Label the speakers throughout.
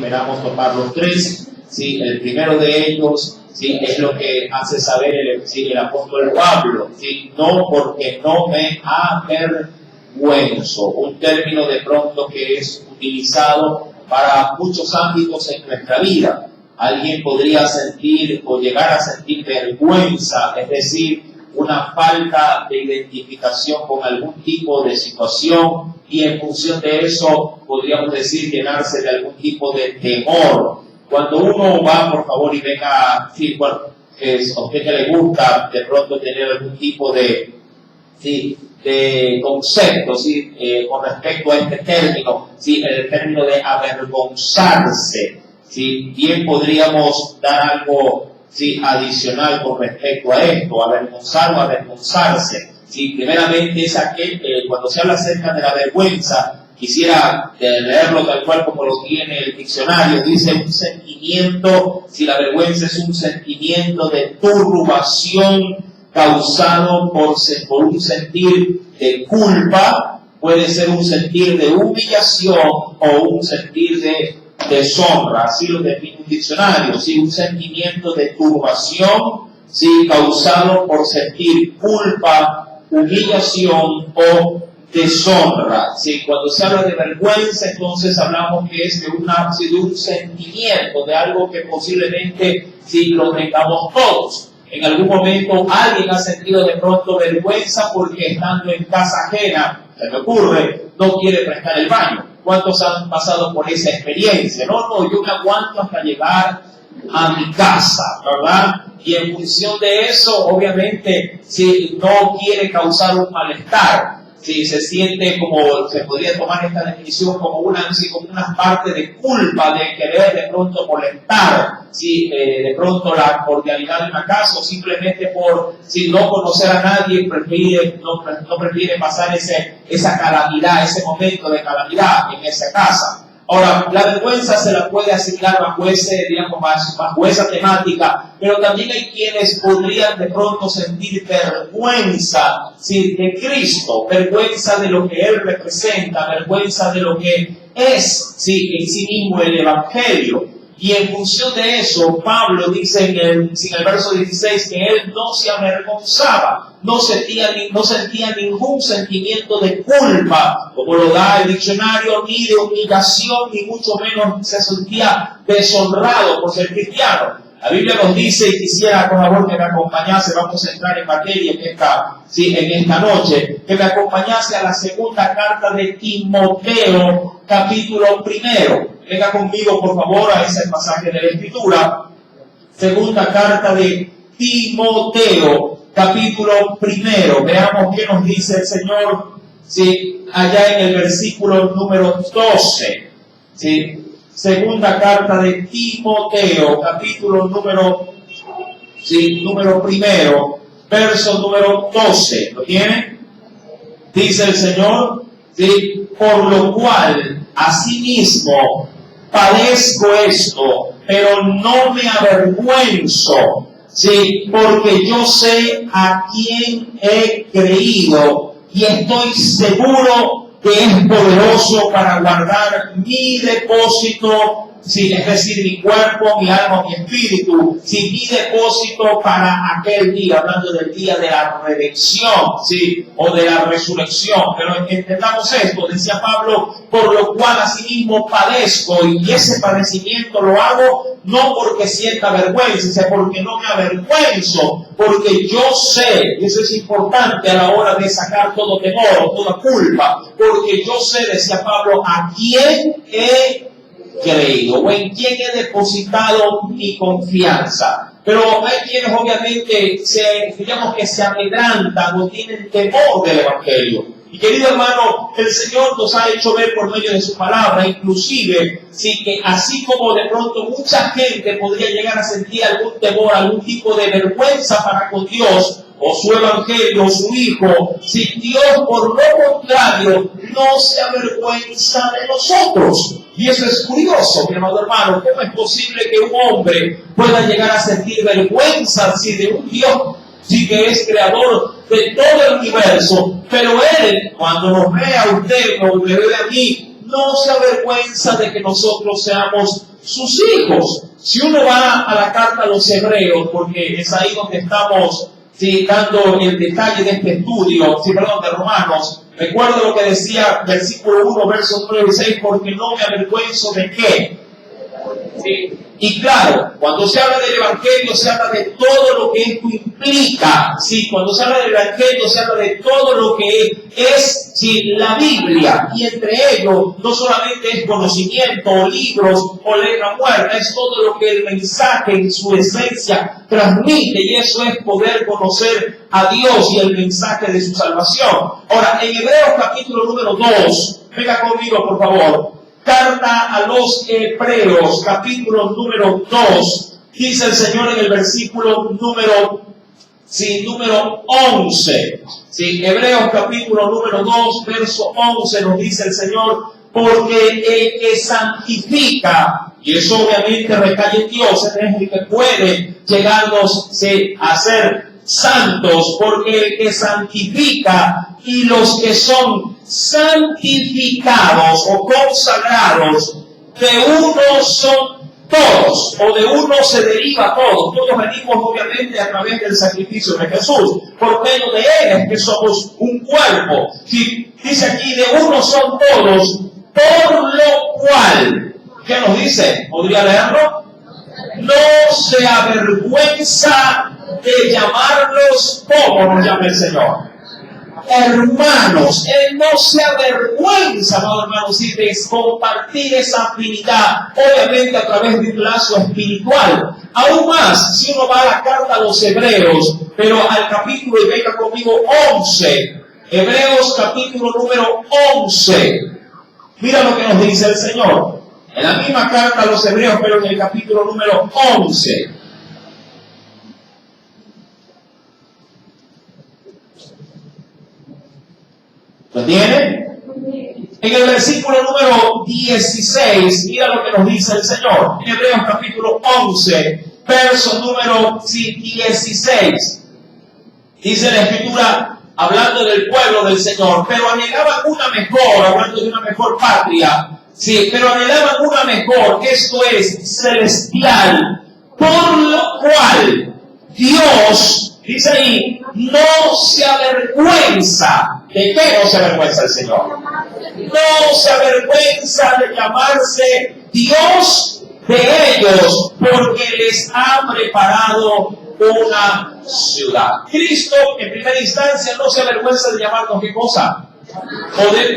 Speaker 1: esperamos topar los tres. Sí, el primero de ellos, sí, es lo que hace saber el apóstol Pablo. Sí, no porque no me avergüenzo, un término de pronto que es utilizado para muchos ámbitos en nuestra vida. Alguien podría sentir o llegar a sentir vergüenza, es decir, una falta de identificación con algún tipo de situación, y en función de eso podríamos decir llenarse de algún tipo de temor. Cuando uno va, por favor, y venga, sí, bueno, a usted que le gusta de pronto tener algún tipo de concepto, ¿sí? Con respecto a este término, ¿sí? El término de avergonzarse, ¿sí? Bien podríamos dar algo, ¿sí?, adicional con respecto a esto, avergonzar o avergonzarse. ¿Sí? Primeramente es aquel, cuando se habla acerca de la vergüenza, quisiera leerlo tal cual como lo tiene el diccionario. Dice un sentimiento, si la vergüenza es un sentimiento de turbación causado por un sentir de culpa, puede ser un sentir de humillación o un sentir de deshonra, así lo define un diccionario. ¿Sí? Un sentimiento de turbación, ¿sí?, causado por sentir culpa, humillación o deshonra. ¿Sí? Cuando se habla de vergüenza, entonces hablamos que es de un sentimiento, de algo que posiblemente sí lo tengamos todos. En algún momento alguien ha sentido de pronto vergüenza porque estando en casa ajena, se me ocurre, no quiere prestar el baño. ¿Cuántos han pasado por esa experiencia? No, yo me aguanto hasta llegar a mi casa, ¿verdad? Y en función de eso, obviamente, si no quiere causar un malestar, si se siente como, se podría tomar esta definición como una parte de culpa de querer de pronto molestar, si de pronto la cordialidad de una casa, o simplemente por no conocer a nadie, no prefiere pasar esa calamidad, ese momento de calamidad en esa casa. Ahora, la vergüenza se la puede asignar bajo esa temática, pero también hay quienes podrían de pronto sentir vergüenza, ¿sí?, de Cristo, vergüenza de lo que Él representa, vergüenza de lo que es, ¿sí?, en sí mismo el Evangelio. Y en función de eso, Pablo dice en el verso 16 que él no se avergonzaba, no sentía ningún sentimiento de culpa, como lo da el diccionario, ni de humillación, ni mucho menos se sentía deshonrado por ser cristiano. La Biblia nos dice, y quisiera por favor que me acompañase, vamos a entrar en materia en esta noche, que me acompañase a la segunda carta de Timoteo, capítulo 1. Venga conmigo, por favor, a ese pasaje de la Escritura. Segunda carta de Timoteo, capítulo 1. Veamos qué nos dice el Señor, ¿sí?, allá en el versículo número 12. ¿Sí? Segunda carta de Timoteo, capítulo número 1, verso número 12. ¿Lo tiene? Dice el Señor, ¿sí?, por lo cual asimismo padezco esto, pero no me avergüenzo, ¿sí?, porque yo sé a quién he creído y estoy seguro que es poderoso para guardar mi depósito, ¿sí?, es decir, mi cuerpo, mi alma, mi espíritu, ¿sí?, mi depósito para aquel día, hablando del día de la redención, ¿sí?, o de la resurrección. Pero entendamos esto, decía Pablo, por lo cual asimismo padezco, y ese padecimiento lo hago no porque sienta vergüenza, sino porque no me avergüenzo, porque yo sé, y eso es importante a la hora de sacar todo temor o toda culpa, porque yo sé, decía Pablo, a quién he creído o en quién he depositado mi confianza. Pero hay quienes obviamente se amedrantan o tienen temor del Evangelio. Y querido hermano, el Señor nos ha hecho ver por medio de su palabra, inclusive, sí, que así como de pronto mucha gente podría llegar a sentir algún temor, algún tipo de vergüenza para con Dios, o su Evangelio, o su Hijo, si Dios por lo contrario no se avergüenza de nosotros. Y eso es curioso, mi amado hermano. ¿Cómo es posible que un hombre pueda llegar a sentir vergüenza de un Dios, sí, que es creador de todo el universo, pero Él, cuando nos ve a usted o me ve a mí, no se avergüenza de que nosotros seamos sus hijos. Si uno va a la carta a los hebreos, porque es ahí donde estamos dando el detalle de este estudio, de Romanos, recuerdo lo que decía versículo 1, versos 9 y 6, porque no me avergüenzo de qué. Sí. Y claro, cuando se habla del Evangelio, se habla de todo lo que esto implica. Sí, cuando se habla del Evangelio, se habla de todo lo que es la Biblia. Y entre ellos, no solamente es conocimiento, o libros, o letra muerta, es todo lo que el mensaje en su esencia transmite. Y eso es poder conocer a Dios y el mensaje de su salvación. Ahora, en Hebreos capítulo número 2, venga conmigo por favor. Carta a los Hebreos, capítulo número 2, dice el Señor en el versículo número 11. Hebreos capítulo número 2, verso 11 nos dice el Señor, porque el que santifica, y eso obviamente recae en Dios, es el que puede llegarnos a ser santos, porque el que santifica y los que son santificados o consagrados, de uno son todos, o de uno se deriva todo. Todos venimos obviamente a través del sacrificio de Jesús. Por medio de Él es que somos un cuerpo. Dice aquí, de uno son todos, por lo cual, ¿qué nos dice? ¿Podría leerlo? No se avergüenza de llamarlos como nos llama el Señor. Hermanos, Él no se avergüenza, amado hermano, de compartir esa afinidad, obviamente a través de un lazo espiritual. Aún más, si uno va a la carta a los Hebreos, pero al capítulo, y venga conmigo, 11, Hebreos capítulo número 11, mira lo que nos dice el Señor. En la misma carta a los Hebreos, pero en el capítulo número 11. ¿Lo tiene? En el versículo número 16, mira lo que nos dice el Señor. En Hebreos capítulo 11, verso número 16. Dice la Escritura, hablando del pueblo del Señor, pero anhelaban una mejor, hablando de una mejor patria. Sí, pero anhelaban una mejor, esto es celestial, por lo cual Dios, dice ahí, no se avergüenza. ¿De qué no se avergüenza el Señor? No se avergüenza de llamarse Dios de ellos, porque les ha preparado una ciudad. Cristo, en primera instancia, no se avergüenza de llamarnos ¿qué cosa? O de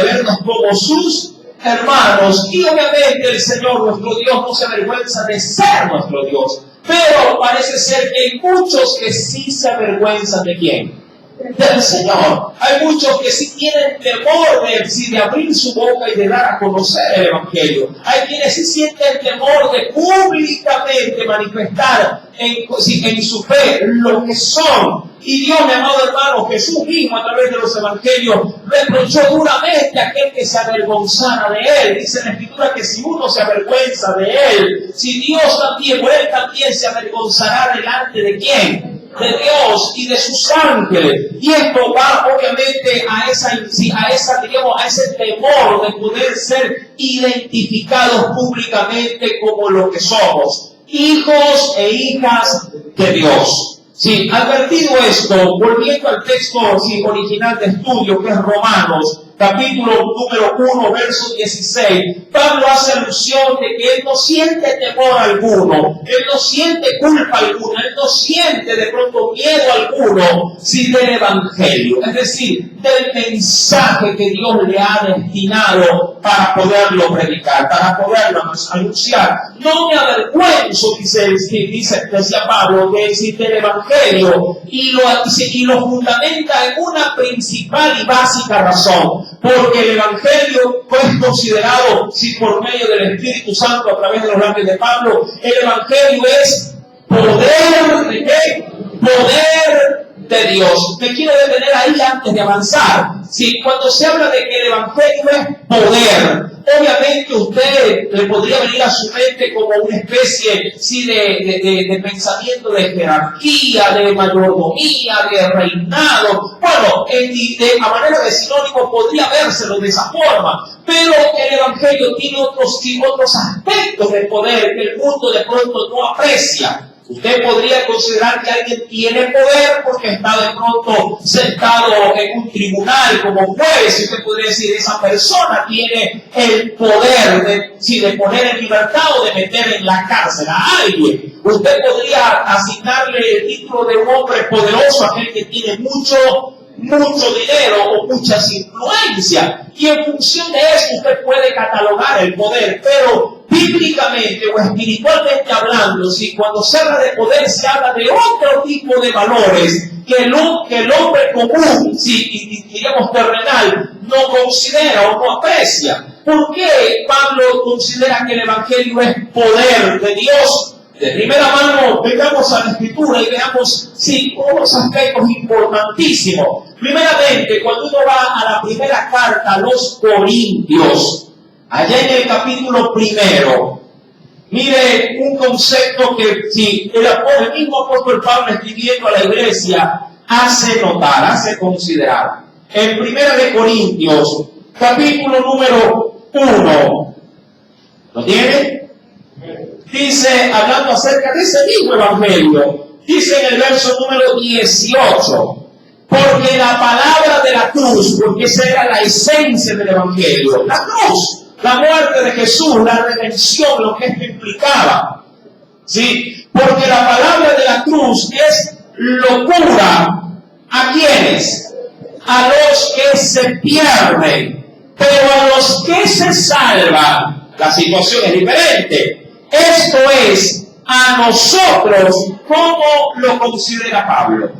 Speaker 1: vernos como sus hermanos. Y obviamente el Señor, nuestro Dios, no se avergüenza de ser nuestro Dios. Pero parece ser que hay muchos que sí se avergüenzan de ¿quién? Del Señor. Hay muchos que sí tienen temor de abrir su boca y de dar a conocer el Evangelio. Hay quienes sí sienten temor de públicamente manifestar en su fe lo que son. Y Dios, mi amado hermano, Jesús mismo a través de los Evangelios reprochó duramente a aquel que se avergonzara de Él. Dice en la Escritura que si uno se avergüenza de Él, si Dios también, o Él también se avergonzará delante de ¿quién? De Dios y de sus ángeles. Y esto va obviamente a ese temor de poder ser identificados públicamente como lo que somos, hijos e hijas de Dios. Sí, advertido esto, volviendo al texto original de estudio, que es Romanos, capítulo número 1, verso 16, Pablo hace alusión de que él no siente temor alguno, él no siente culpa alguna, él no siente de pronto miedo alguno, del Evangelio, es decir, del mensaje que Dios le ha destinado para poderlo predicar, para poderlo anunciar. No me avergüenzo, decía Pablo, del Evangelio, y lo fundamenta en una principal y básica razón. Porque el Evangelio fue considerado, por medio del Espíritu Santo a través de los labios de Pablo, el Evangelio es poder de ¿qué? Poder de Dios. Me quiero detener ahí antes de avanzar. Cuando se habla de que el Evangelio es poder, Obviamente usted le podría venir a su mente como una especie sí, de pensamiento de jerarquía, de mayordomía, de reinado. Bueno, a manera de sinónimo podría vérselo de esa forma, pero el Evangelio tiene otros aspectos de poder que el mundo de pronto no aprecia. Usted podría considerar que alguien tiene poder porque está de pronto sentado en un tribunal como juez. Y usted podría decir, esa persona tiene el poder de poner en libertad o de meter en la cárcel a alguien. Usted podría asignarle el título de un hombre poderoso a aquel que tiene mucho dinero o muchas influencias. Y en función de eso usted puede catalogar el poder, pero bíblicamente o espiritualmente hablando, si cuando se habla de poder se habla de otro tipo de valores que el hombre común, diríamos terrenal, no considera o no aprecia. ¿Por qué Pablo considera que el Evangelio es poder de Dios? De primera mano, vengamos a la Escritura y veamos, unos aspectos importantísimos. Primeramente, cuando uno va a la primera carta a los Corintios, allá en el capítulo 1, mire un concepto que el mismo apóstol Pablo escribiendo a la iglesia hace notar, hace considerar. En 1 de Corintios, capítulo número 1, ¿lo tiene? Dice, hablando acerca de ese mismo Evangelio, dice en el verso número 18, porque la palabra de la cruz, porque esa era la esencia del Evangelio, la cruz, la muerte de Jesús, la redención, lo que esto implicaba, ¿sí? Porque la palabra de la cruz es locura. ¿A quiénes? A los que se pierden, pero a los que se salvan, la situación es diferente. Esto es, a nosotros, ¿cómo lo considera Pablo?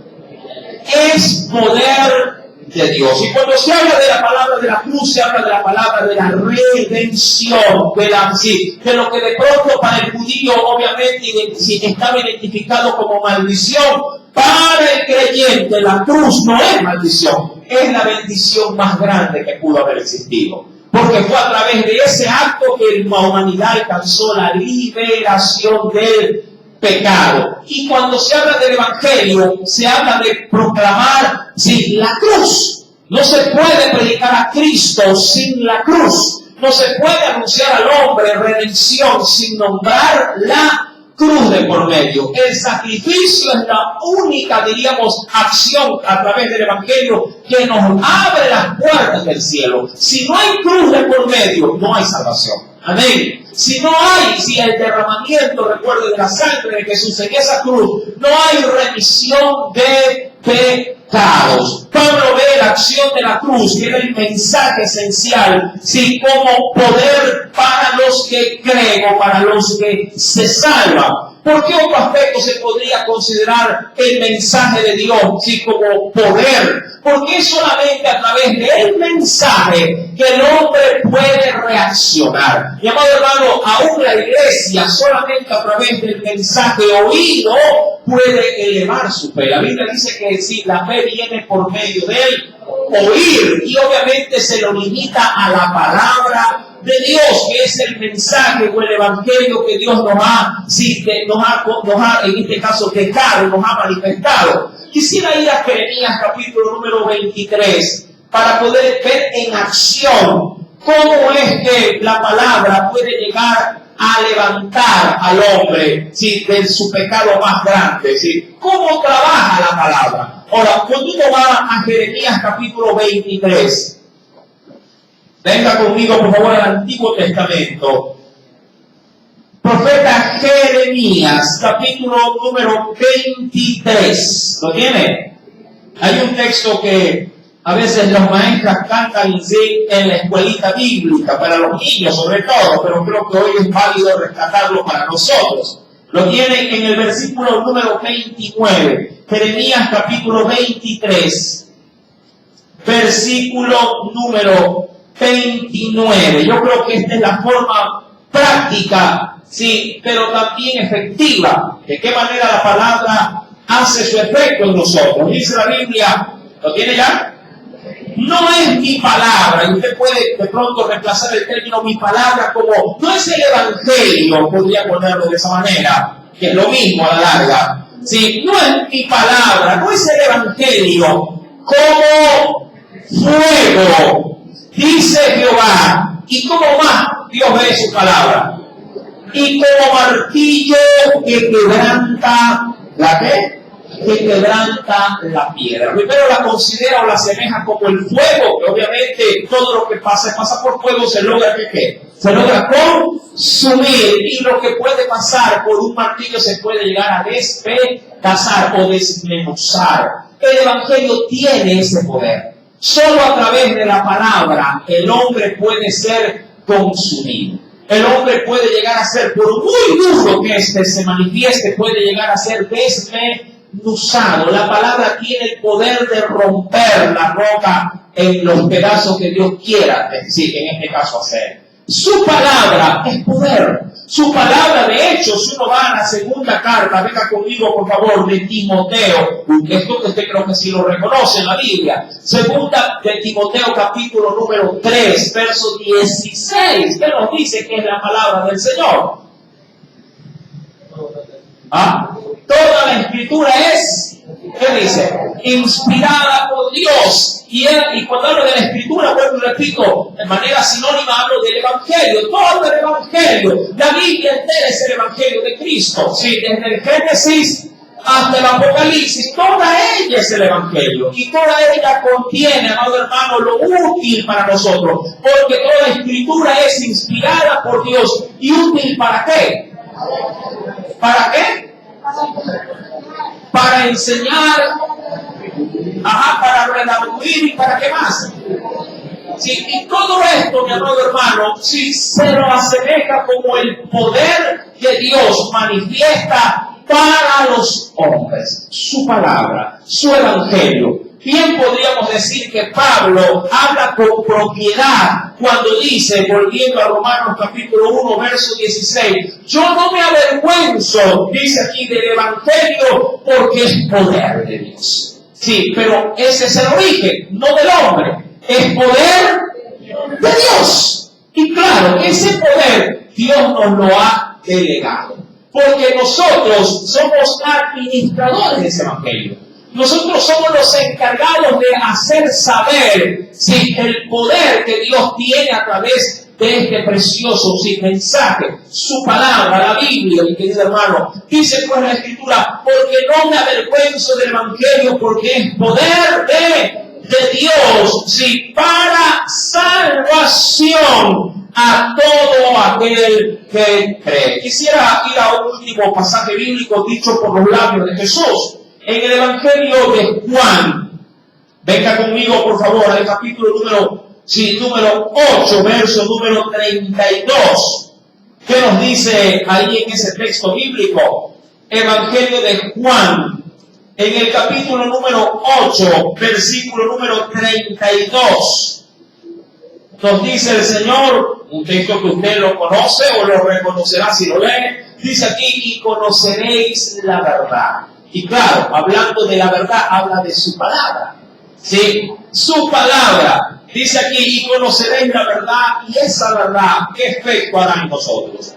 Speaker 1: Es poder de Dios. Y cuando se habla de la palabra de la cruz, se habla de la palabra de la redención, de lo que de pronto para el judío obviamente estaba identificado como maldición. Para el creyente la cruz no es maldición, es la bendición más grande que pudo haber existido. Porque fue a través de ese acto que la humanidad alcanzó la liberación del pecado. Y cuando se habla del Evangelio, se habla de proclamar la cruz. No se puede predicar a Cristo sin la cruz. No se puede anunciar al hombre redención sin nombrar la cruz de por medio. El sacrificio es la única, diríamos, acción a través del Evangelio que nos abre las puertas del cielo. Si no hay cruz de por medio, no hay salvación. Amén. Si no hay, el derramamiento, recuerde, de la sangre de Jesús en esa cruz, no hay remisión de pecados. Pablo ve la acción de la cruz, que era el mensaje esencial, como poder para los que creen o para los que se salvan. ¿Por qué otro aspecto se podría considerar el mensaje de Dios como poder? Porque es solamente a través del mensaje que el hombre puede reaccionar. Mi amado hermano, aún la iglesia solamente a través del mensaje oído puede elevar su fe. La Biblia dice que la fe viene por medio del oír, y obviamente se lo limita a la palabra de Dios, que es el mensaje o el evangelio que Dios nos ha en este caso dejado, nos ha manifestado. Quisiera ir a Jeremías capítulo número 23 para poder ver en acción cómo es que la palabra puede llegar a levantar al hombre de su pecado más grande. ¿Cómo trabaja la palabra? Ahora, cuando uno va a Jeremías capítulo 23, venga conmigo por favor al Antiguo Testamento. Profeta Jeremías, capítulo número 23. ¿Lo tiene? Hay un texto que a veces los maestros cantan en la escuelita bíblica, para los niños sobre todo, pero creo que hoy es válido rescatarlo para nosotros. Lo tienen en el versículo número 29. Jeremías capítulo 23. Versículo número 29. Yo creo que esta es la forma práctica, pero también efectiva, de qué manera la palabra hace su efecto en nosotros. Dice la Biblia, ¿lo tiene ya? no es mi palabra, y usted puede de pronto reemplazar el término mi palabra como, no es el evangelio, podría ponerlo de esa manera, que es lo mismo a la larga. Sí, no es mi palabra, no es el evangelio, como fuego, dice Jehová, y como más Dios ve su palabra, y como martillo que quebranta, ¿la qué? Que quebranta la piedra. Primero la considera o la asemeja como el fuego, que obviamente todo lo que pasa por fuego, se logra ¿qué? Se logra consumir, y lo que puede pasar por un martillo se puede llegar a despedazar o desmenuzar. El evangelio tiene ese poder. Solo a través de la palabra el hombre puede ser consumido. El hombre puede llegar a ser, por muy duro que se manifieste, puede llegar a ser desmenuzado. La palabra tiene el poder de romper la roca en los pedazos que Dios quiera, es decir, en este caso hacer. Su palabra es poder. Su palabra, de hecho, si uno va a la segunda carta, venga conmigo por favor, de Timoteo, esto que usted creo que sí lo reconoce en la Biblia, segunda de Timoteo capítulo número 3, verso 16, que nos dice que es la palabra del Señor. Toda la escritura es, ¿qué dice? Inspirada por Dios. Y cuando hablo de la escritura, vuelvo y repito, de manera sinónima hablo del evangelio. Todo el evangelio, la Biblia entera es el evangelio de Cristo. Sí, desde el Génesis hasta el Apocalipsis, toda ella es el evangelio. Y toda ella contiene, amado hermano, lo útil para nosotros. Porque toda escritura es inspirada por Dios. ¿Y útil para qué? ¿Para qué? Para enseñar, para redarguir y para qué más. Sí, y todo esto, mi amado hermano, sí, se lo asemeja como el poder que Dios manifiesta para los hombres. Su palabra, su evangelio. Bien podríamos decir que Pablo habla con propiedad cuando dice, volviendo a Romanos capítulo 1, verso 16, yo no me avergüenzo, dice aquí, del evangelio, porque es poder de Dios. Sí, pero ese es el origen, no del hombre, es poder de Dios. Y claro, ese poder Dios nos lo ha delegado, porque nosotros somos administradores de ese evangelio. Nosotros somos los encargados de hacer saber el poder que Dios tiene a través de este precioso mensaje, su palabra, la Biblia, mi querido hermano. Dice pues la Escritura, porque no me avergüenzo del evangelio, porque es poder de Dios, para salvación a todo aquel que cree. Quisiera ir a un último pasaje bíblico dicho por los labios de Jesús. En el Evangelio de Juan, venga conmigo por favor al capítulo número 8, verso número 32. ¿Qué nos dice ahí en ese texto bíblico? Evangelio de Juan, en el capítulo número 8, versículo número 32. Nos dice el Señor, un texto que usted lo conoce o lo reconocerá si lo lee, dice aquí, y conoceréis la verdad. Y claro, hablando de la verdad, habla de su palabra. ¿Sí? Su palabra. Dice aquí, y conoceréis la verdad, y esa verdad, ¿qué efecto hará en nosotros?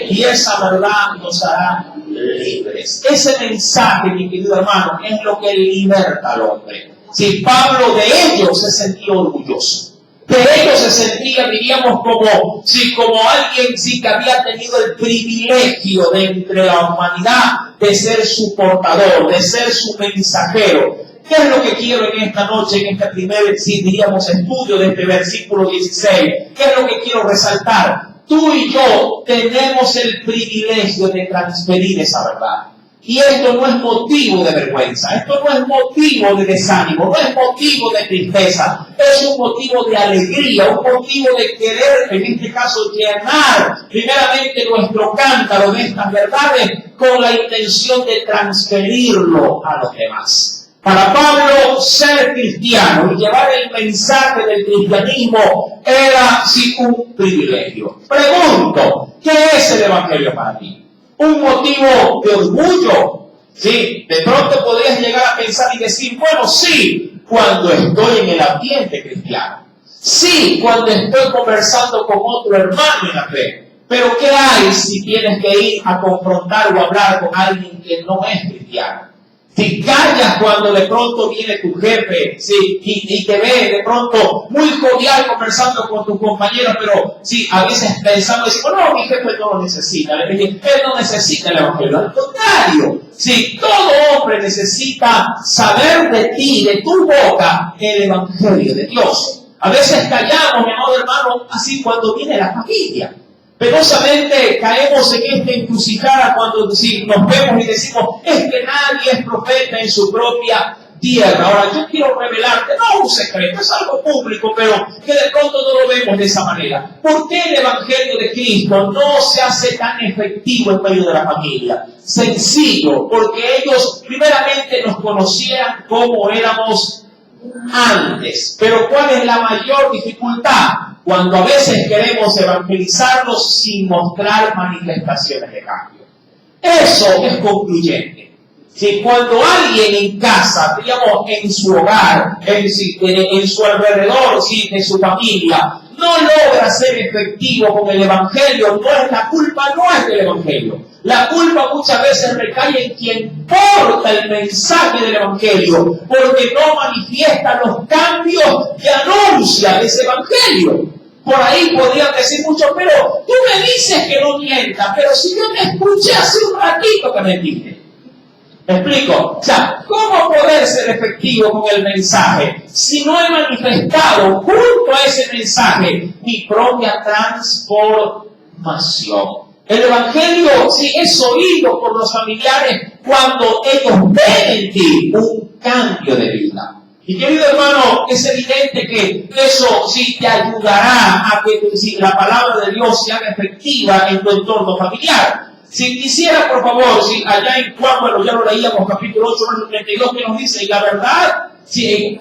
Speaker 1: Y esa verdad nos hará libres. Ese mensaje, mi querido hermano, es lo que liberta al hombre. Si Pablo de ellos se sentía orgulloso. De ellos se sentía, diríamos, como alguien que había tenido el privilegio de entre la humanidad de ser su portador, de ser su mensajero. ¿Qué es lo que quiero en esta noche, en este primer, diríamos, estudio de este versículo 16? ¿Qué es lo que quiero resaltar? Tú y yo tenemos el privilegio de transferir esa verdad. Y esto no es motivo de vergüenza, esto no es motivo de desánimo, no es motivo de tristeza, es un motivo de alegría, un motivo de querer, en este caso, llenar primeramente nuestro cántaro de estas verdades con la intención de transferirlo a los demás. Para Pablo, ser cristiano y llevar el mensaje del cristianismo era un privilegio. Pregunto, ¿qué es el evangelio para ti? Un motivo de orgullo. Sí, de pronto podrías llegar a pensar y decir, bueno, sí, cuando estoy en el ambiente cristiano. Sí, cuando estoy conversando con otro hermano en la fe. Pero ¿qué hay si tienes que ir a confrontar o hablar con alguien que no es cristiano? Si callas cuando de pronto viene tu jefe, sí, y te ve de pronto muy cordial conversando con tu compañero, pero sí, a veces pensamos, decimos, no, mi jefe no lo necesita, él no necesita el evangelio. Al contrario, sí, todo hombre necesita saber de ti, de tu boca, el evangelio de Dios. A veces callamos, mi amado hermano, así cuando viene la familia. Penosamente caemos en esta encrucijada cuando si nos vemos y decimos, es que nadie es profeta en su propia tierra. Ahora, yo quiero revelarte, no un secreto, es algo público, pero que de pronto no lo vemos de esa manera. ¿Por qué el Evangelio de Cristo no se hace tan efectivo en medio de la familia? Sencillo, porque ellos primeramente nos conocían como éramos antes. Pero ¿cuál es la mayor dificultad? Cuando a veces queremos evangelizarlos sin mostrar manifestaciones de cambio. Eso es concluyente. Si cuando alguien en casa, digamos en su hogar, en su alrededor, ¿sí?, de su familia, no logra ser efectivo con el evangelio, no es la culpa, no es del evangelio. La culpa muchas veces recae en quien porta el mensaje del evangelio, porque no manifiesta los cambios que anuncia ese evangelio. Por ahí podrían decir mucho, pero tú me dices que no mientas, pero si yo te escuché hace un ratito que mentiste. ¿Me explico? O sea, ¿cómo poder ser efectivo con el mensaje si no he manifestado junto a ese mensaje mi propia transformación? El evangelio sí es oído por los familiares cuando ellos ven en ti un cambio de vida. Y querido hermano, es evidente que eso sí te ayudará a que si la palabra de Dios se haga efectiva en tu entorno familiar. Si quisiera, por favor, si allá en Juan, bueno, ya lo leíamos, capítulo 8, verso 32, que nos dice, y la verdad, si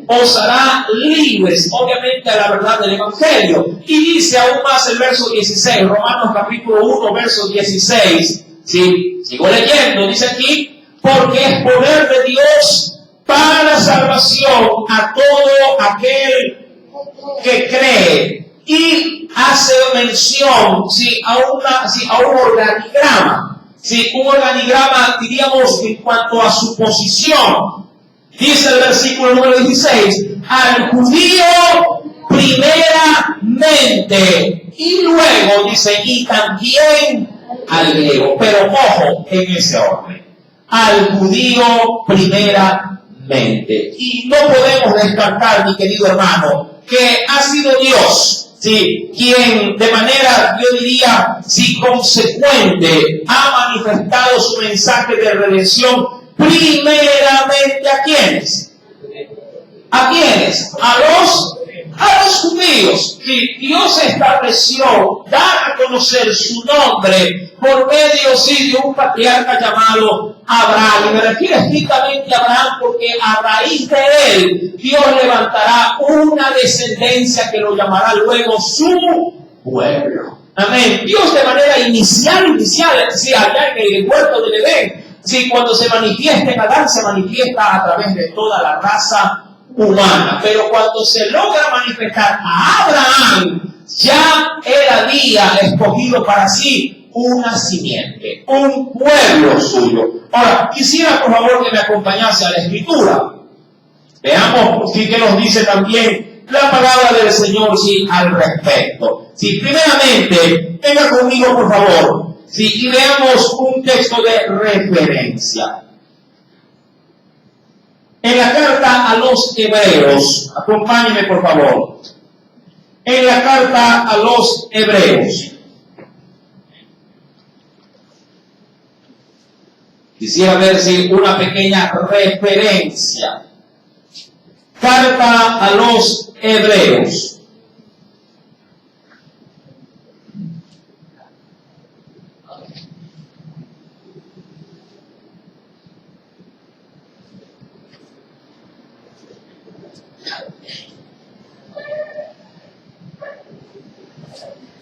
Speaker 1: os hará libres, obviamente, a la verdad del Evangelio. Y dice aún más el verso 16, Romanos capítulo 1, verso 16, ¿sí? Sigo leyendo, dice aquí, porque es poder de Dios para salvación a todo aquel que cree. Y hace mención a un organigrama. Un organigrama, diríamos, en cuanto a su posición. Dice el versículo número 16, al judío primeramente, y luego dice, y también al griego. Pero ojo en ese orden. Al judío primeramente. Y no podemos descartar, mi querido hermano, que ha sido Dios, ¿sí?, quien de manera, yo diría, consecuente, ha manifestado su mensaje de redención primeramente ¿a quiénes? ¿A quiénes? A los judíos. Y Dios estableció dar a conocer su nombre por medio de un patriarca llamado Abraham. Y me refiero estrictamente a Abraham porque a raíz de él Dios levantará una descendencia que lo llamará luego su pueblo. Amén. Dios de manera inicial, allá en el huerto del Edén, cuando se manifiesta en Adán, se manifiesta a través de toda la raza humana. Pero cuando se logra manifestar a Abraham, ya él había escogido para sí una simiente, un pueblo suyo. Ahora, quisiera por favor que me acompañase a la escritura. Veamos qué nos dice también la palabra del Señor al respecto. Primeramente, venga conmigo por favor, y veamos un texto de referencia. En la carta a los Hebreos, acompáñenme por favor. En la carta a los Hebreos. Quisiera ver una pequeña referencia. Carta a los Hebreos.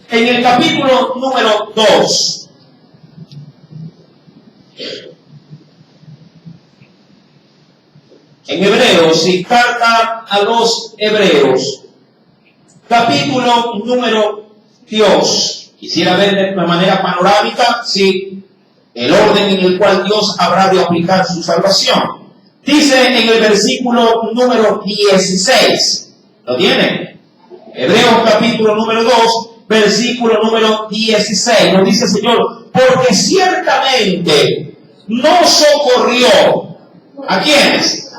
Speaker 1: En el capítulo número 2. en Hebreos, y carta a los Hebreos, capítulo número 2. Quisiera ver de una manera panorámica, sí, el orden en el cual Dios habrá de aplicar su salvación. Dice en el versículo número 16, ¿lo tienen? Hebreos capítulo número 2, versículo número 16, nos dice el Señor, porque ciertamente no socorrió, ¿a quiénes?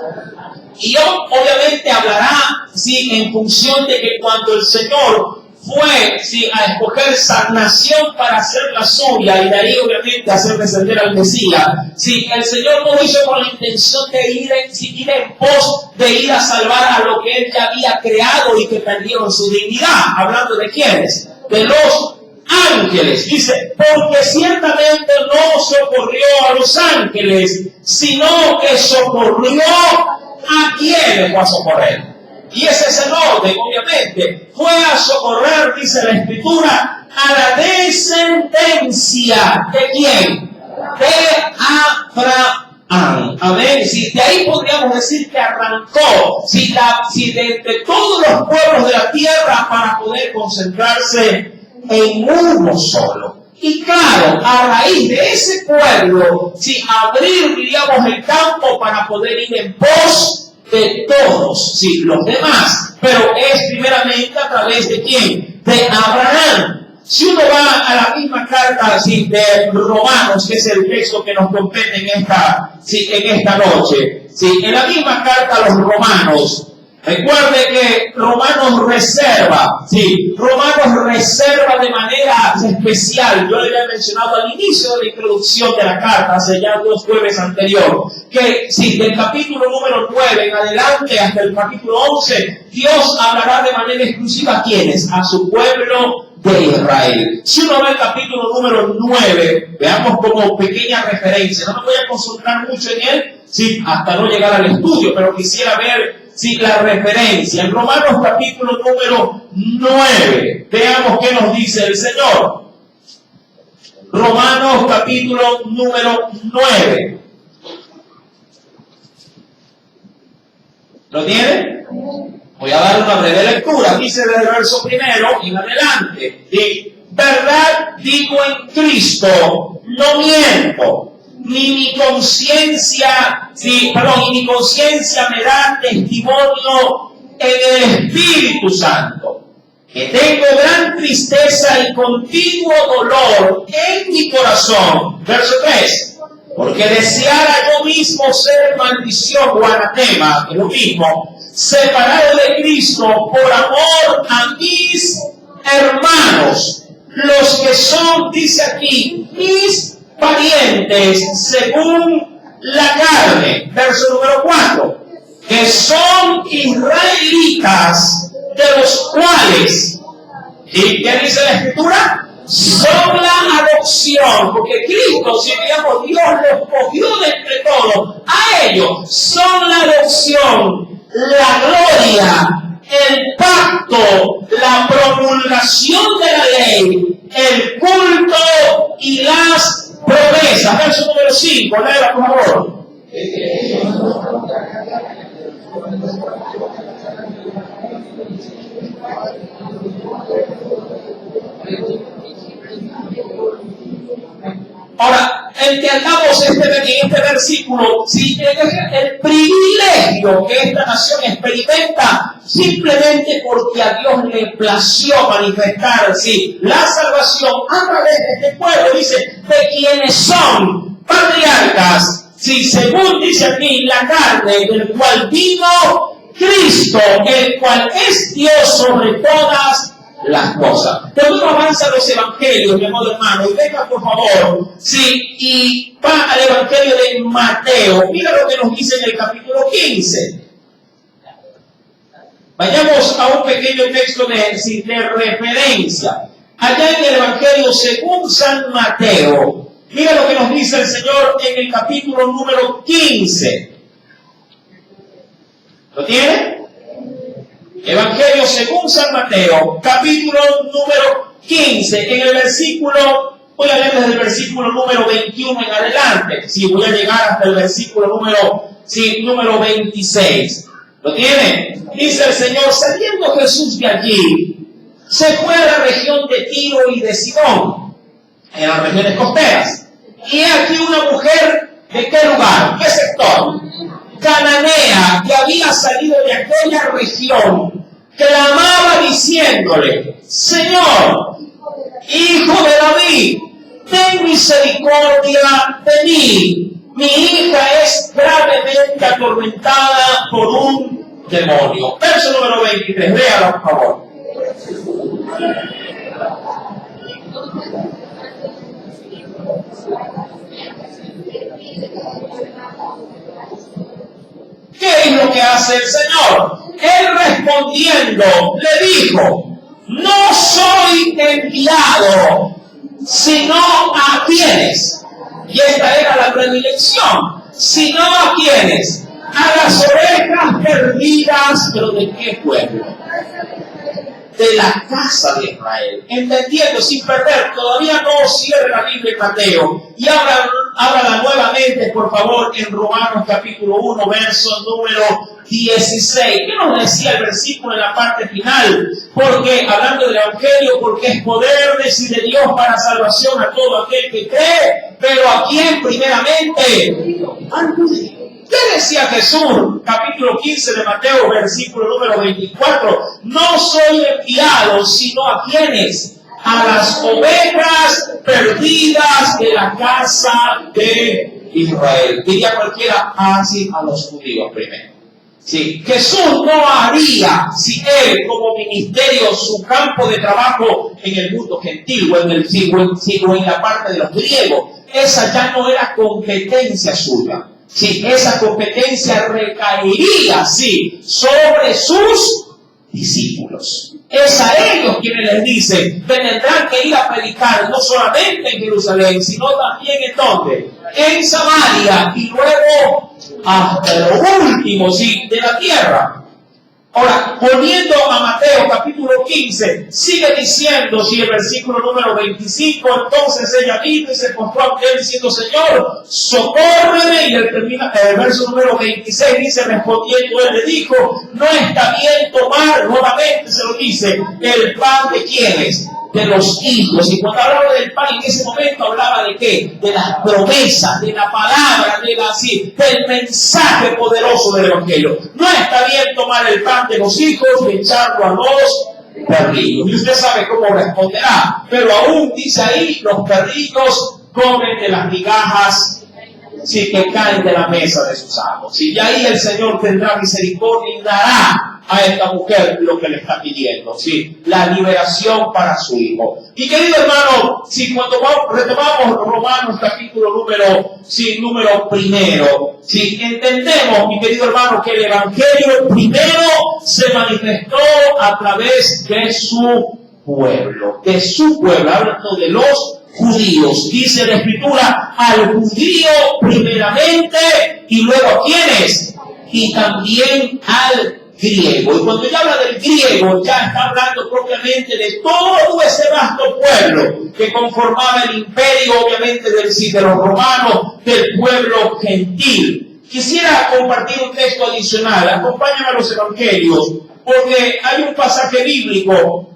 Speaker 1: Y obviamente hablará, sí, en función de que cuando el Señor fue, sí, a escoger esa nación para hacer la suya y de ahí obviamente hacer descender al Mesías, sí, el Señor no lo hizo con la intención de ir en pos de ir a salvar a lo que Él ya había creado y que perdieron su dignidad. Hablando de quiénes, de los ángeles. Dice, porque ciertamente no socorrió a los ángeles, sino que socorrió a quienes fue a socorrer. Y ese es el orden, obviamente. Fue a socorrer, dice la Escritura, a la descendencia. ¿De quién? De Abraham. Amén. Si de ahí podríamos decir que arrancó, si de todos los pueblos de la tierra para poder concentrarse en uno solo. Y claro, a raíz de ese pueblo, si abrir, diríamos, el campo para poder ir en pos de todos, sí, los demás, pero es primeramente a través de ¿quién? De Abraham. Si uno va a la misma carta, sí, de Romanos, que es el texto que nos compete en esta noche, sí, en la misma carta a los Romanos, recuerde que Romanos reserva de manera especial. Yo le había mencionado al inicio de la introducción de la carta, hace ya 2 jueves anterior, que sí, del capítulo número 9 en adelante hasta el capítulo 11, Dios hablará de manera exclusiva a quienes, a su pueblo de Israel. Si uno ve el capítulo número 9, veamos como pequeña referencia, no me voy a concentrar mucho en él, sí, hasta no llegar al estudio, pero quisiera ver sí, la referencia. En Romanos capítulo número 9, veamos qué nos dice el Señor. Romanos capítulo número 9. ¿Lo tiene? Voy a dar una breve lectura. Dice desde el verso 1 en adelante. ¿Sí? Verdad digo en Cristo, no miento. Ni mi conciencia, mi conciencia me da testimonio en el Espíritu Santo, que tengo gran tristeza y continuo dolor en mi corazón. Verso 3. Porque deseara yo mismo ser maldición o anatema, que es lo mismo, separado de Cristo por amor a mis hermanos, los que son, dice aquí, mis parientes según la carne. Verso número 4. Que son israelitas, de los cuales, ¿y qué dice la Escritura? Son la adopción, porque Cristo, si digamos Dios los cogió de entre todos, a ellos son la adopción, la gloria, el pacto, la promulgación de la ley, el culto y las promesas. Verso número 5, léela por favor. Ahora, entendamos en este versículo, si el privilegio que esta nación experimenta simplemente porque a Dios le plació manifestar la salvación a través de este pueblo, dice, de quienes son patriarcas, según dice aquí, la carne, del cual vino Cristo, el cual es Dios sobre todas las cosas. Cuando uno avanza los evangelios, mi amado hermano, y venga por favor, y va al evangelio de Mateo, mira lo que nos dice en el capítulo 15. Vayamos a un pequeño texto de referencia. Allá en el evangelio según San Mateo, mira lo que nos dice el Señor en el capítulo número 15. ¿Lo tiene? Evangelio según San Mateo, capítulo número 15, en el versículo, voy a leer desde el versículo número 21 en adelante, voy a llegar hasta el versículo número sí, número 26. ¿Lo tienen? Dice el Señor, saliendo Jesús de allí, se fue a la región de Tiro y de Sidón, en las regiones costeras. Y aquí una mujer, ¿de qué lugar? ¿Qué sector? Cananea, que había salido de aquella región, clamaba diciéndole, Señor, Hijo de David, ten misericordia de mí. Mi hija es gravemente atormentada por un demonio. Verso número 23, léalo por favor. ¿Qué es lo que hace el Señor? Él respondiendo le dijo, no soy enviado, sino a quienes. Y esta era la predilección, sino a quienes, a las ovejas perdidas, pero ¿de qué pueblo? De la casa de Israel. Entendiendo, sin perder, todavía no cierre la Biblia en Mateo. Y háblala nuevamente, por favor, en Romanos capítulo 1, verso número 16. ¿Qué nos decía el versículo en la parte final? Porque, hablando del Evangelio, porque es poder de Dios para salvación a todo aquel que cree, pero ¿a quién primeramente? Al judío. ¿Qué decía Jesús? Capítulo 15 de Mateo, versículo número 24. No soy enviado, sino a quienes? A las ovejas perdidas de la casa de Israel. Diría cualquiera, así a los judíos primero. Sí, Jesús no haría, si él como ministerio, su campo de trabajo en el mundo gentil o en la parte de los griegos, esa ya no era competencia suya. Sí, esa competencia recaería, sí, sobre sus discípulos. Es a ellos quienes les dicen, tendrán que ir a predicar no solamente en Jerusalén, sino también en ¿dónde? En Samaria y luego hasta lo último, sí, de la tierra. Ahora, volviendo a Mateo capítulo 15, sigue diciendo, si el versículo número 25, entonces ella vino y se postró ante él diciendo, Señor, socórreme, y el verso número 26 dice, respondiendo él le dijo, no está bien tomar, nuevamente se lo dice, el pan de quienes, de los hijos. Y cuando hablaba del pan en ese momento hablaba de qué, de las promesas, de la palabra, del mensaje poderoso del Evangelio. No está bien tomar el pan de los hijos y echarlo a los perrillos. Y usted sabe cómo responderá, pero aún dice ahí, los perrillos comen de las migajas, sí, que caen de la mesa de sus amos. Y ahí el Señor tendrá misericordia y dará a esta mujer lo que le está pidiendo, ¿sí? La liberación para su hijo. Y querido hermano, si cuando retomamos Romanos capítulo número primero, si entendemos, mi querido hermano, que el Evangelio primero se manifestó a través de su pueblo, hablando de los judíos. Dice la Escritura, al judío primeramente, y luego ¿a quiénes? Y también al griego. Y cuando ya habla del griego, ya está hablando propiamente de todo ese vasto pueblo que conformaba el imperio, obviamente, de los romanos, del pueblo gentil. Quisiera compartir un texto adicional. Acompáñame a los evangelios, porque hay un pasaje bíblico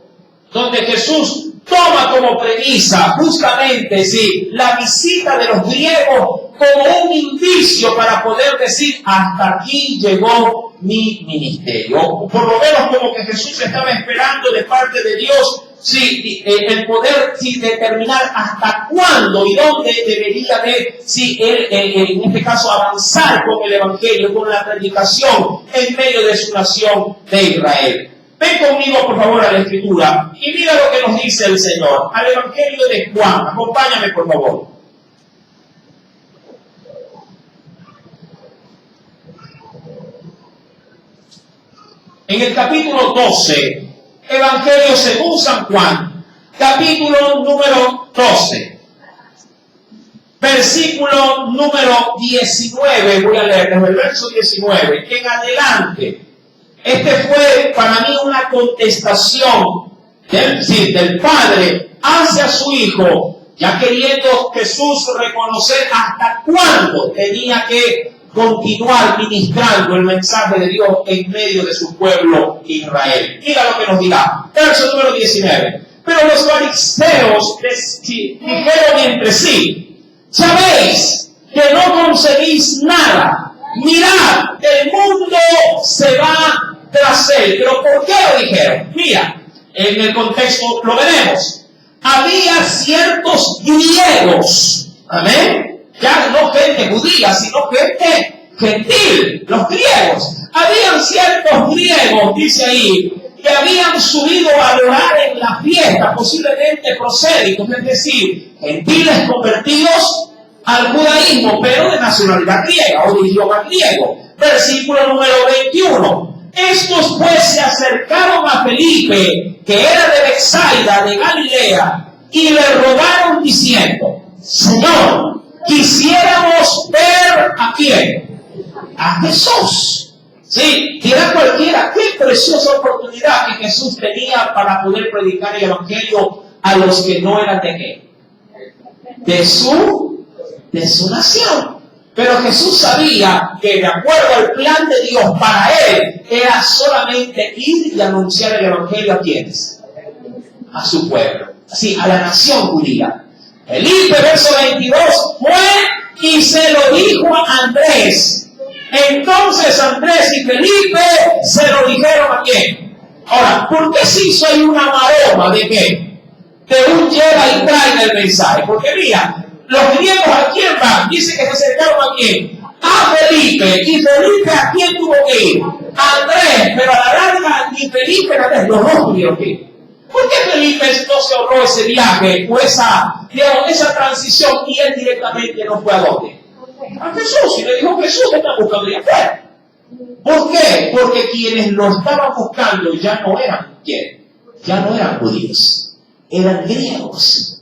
Speaker 1: donde Jesús toma como premisa justamente, sí, la visita de los griegos como un indicio para poder decir, hasta aquí llegó mi ministerio. Por lo menos como que Jesús estaba esperando de parte de Dios, sí, el poder, sí, determinar hasta cuándo y dónde debería de, sí, en este caso, avanzar con el Evangelio, con la predicación en medio de su nación de Israel. Ven conmigo, por favor, a la Escritura y mira lo que nos dice el Señor. Al Evangelio de Juan. Acompáñame, por favor. En el capítulo 12, Evangelio según San Juan, capítulo número 12, versículo número 19, voy a leer desde el verso 19, en adelante. Este fue para mí una contestación del Padre hacia su Hijo, ya queriendo Jesús reconocer hasta cuándo tenía que continuar ministrando el mensaje de Dios en medio de su pueblo Israel. Mira lo que nos dirá. Verso número 19. Pero los fariseos dijeron entre sí: ya veis que no conseguís nada. Mirad, el mundo se va tras él. ¿Pero por qué lo dijeron? Mira, en el contexto lo veremos. Había ciertos griegos, amén, ya no gente judía, sino gente gentil, los griegos. Habían ciertos griegos, dice ahí, que habían subido a adorar en la fiesta, posiblemente prosélitos, es decir, gentiles convertidos al judaísmo, pero de nacionalidad griega o de idioma griego. Versículo número 21. Estos pues se acercaron a Felipe, que era de Betsaida, de Galilea, y le rogaron diciendo: Señor, quisiéramos ver ¿a quién? A Jesús. Sí, dirá cualquiera, qué preciosa oportunidad que Jesús tenía para poder predicar el evangelio a los que no eran de qué, de su nación. Pero Jesús sabía que de acuerdo al plan de Dios para él era solamente ir y anunciar el evangelio a quienes, a su pueblo, sí, a la nación judía. Felipe, verso 22, fue y se lo dijo a Andrés. Entonces Andrés y Felipe se lo dijeron a quién. Ahora, ¿por qué se hizo ahí una maroma de qué? De un lleva y trae el mensaje. Porque mira, los griegos ¿a quién van? Dice que se acercaron ¿a quién? A Felipe. ¿Y Felipe a quién tuvo que ir? A Andrés. Pero a la larga ni Felipe ni Andrés, los dos tuvieron que ir. ¿Por qué Felipe no se ahorró ese viaje o esa transición y él directamente no fue a dónde? A Jesús. Y le dijo: Jesús, te está buscando ya afuera. ¿Por qué? Porque quienes lo estaban buscando ya no eran ¿quién? Ya no eran judíos, eran griegos.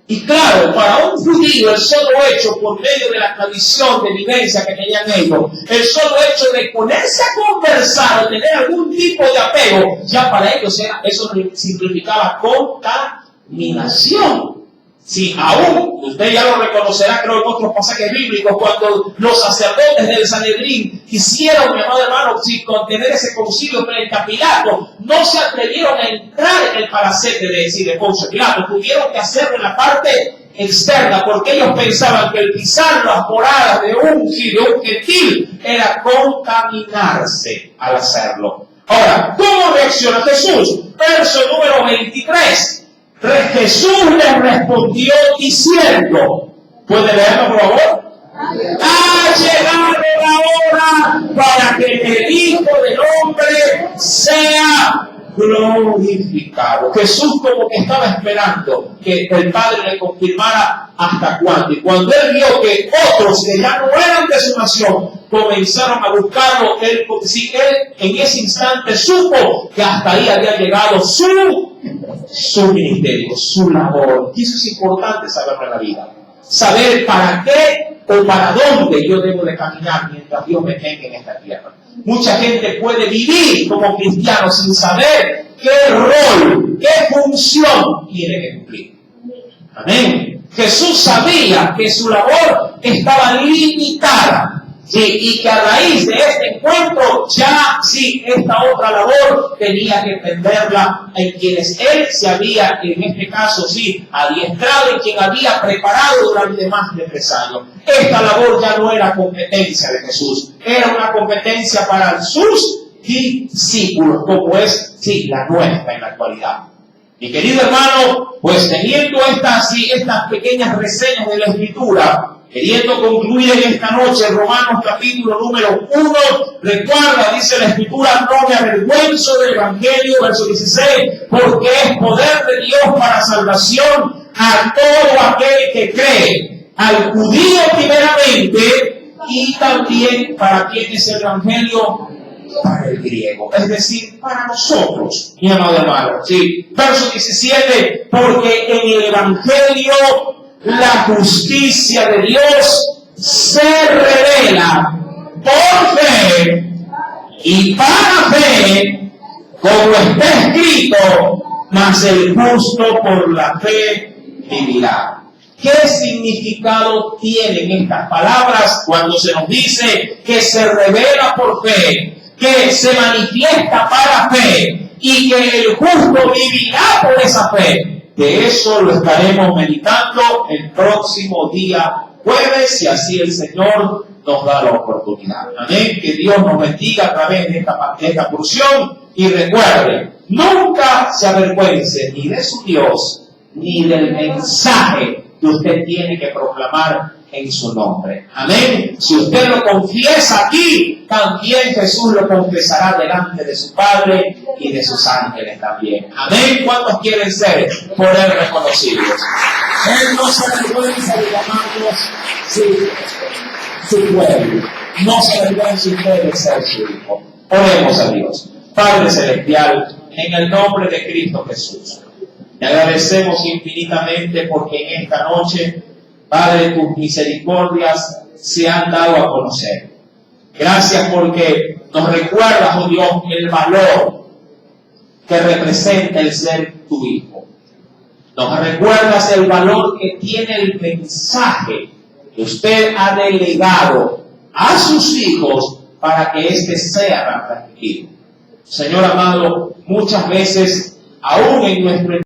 Speaker 1: Y claro, para un judío el solo hecho, por medio de la tradición de vivencia que tenían ellos, el solo hecho de ponerse a conversar o tener algún tipo de apego, ya para ellos eso significaba contaminación. Si aún, usted ya lo reconocerá, creo, en otros pasajes bíblicos, cuando los sacerdotes del Sanedrín quisieron, mi amado hermano, sin contener ese concilio frente a Pilato, no se atrevieron a entrar en el palacete de Poncio Pilato, tuvieron que hacerlo en la parte externa, porque ellos pensaban que el pisar las moradas de un gentil era contaminarse al hacerlo. Ahora, ¿cómo reacciona Jesús? Verso número 23. Jesús les respondió diciendo, ¿puede leerlo por favor? Ha llegado la hora para que el Hijo del Hombre sea glorificado. Jesús como que estaba esperando que el Padre le confirmara hasta cuándo. Y cuando él vio que otros que ya no eran de su nación comenzaron a buscarlo, él en ese instante supo que hasta ahí había llegado su ministerio, su labor. Y eso es importante saberlo en la vida. Saber para qué o para dónde yo debo de caminar mientras Dios me tenga en esta tierra. Mucha gente puede vivir como cristiano sin saber qué rol, qué función tiene que cumplir. Amén. Jesús sabía que su labor estaba limitada. Sí, y que a raíz de este encuentro ya esta otra labor tenía que entenderla en quienes él se había, en este caso adiestrado y quien había preparado durante más de 3 años. Esta labor ya no era competencia de Jesús, era una competencia para sus discípulos, como es la nuestra en la actualidad. Mi querido hermano, pues teniendo estas pequeñas reseñas de la Escritura, queriendo concluir en esta noche Romanos capítulo número 1, recuerda, dice la Escritura, no me avergüenzo del Evangelio, verso 16, porque es poder de Dios para salvación a todo aquel que cree, al judío primeramente, y también para quien es el Evangelio, para el griego, es decir, para nosotros, mi amado hermano. Verso 17, porque en el Evangelio la justicia de Dios se revela por fe y para fe, como está escrito, mas el justo por la fe vivirá. ¿Qué significado tienen estas palabras cuando se nos dice que se revela por fe, que se manifiesta para fe y que el justo vivirá por esa fe? De eso lo estaremos meditando el próximo día jueves, si así el Señor nos da la oportunidad. Amén. Que Dios nos bendiga a través de esta porción y recuerde, nunca se avergüence ni de su Dios ni del mensaje que usted tiene que proclamar en su nombre. Amén. Si usted lo confiesa aquí, también Jesús lo confesará delante de su Padre y de sus ángeles también. Amén. ¿Cuántos quieren ser por Él reconocidos? Él no se avergüenza de llamarnos su pueblo. No se avergüenza usted de ser su hijo. Oremos a Dios. Padre Celestial, en el nombre de Cristo Jesús, te agradecemos infinitamente porque en esta noche, Padre, tus misericordias se han dado a conocer. Gracias porque nos recuerdas, oh Dios, el valor que representa el ser tu hijo. Nos recuerdas el valor que tiene el mensaje que usted ha delegado a sus hijos para que éste sea transmitido. Señor amado, muchas veces, aún en nuestro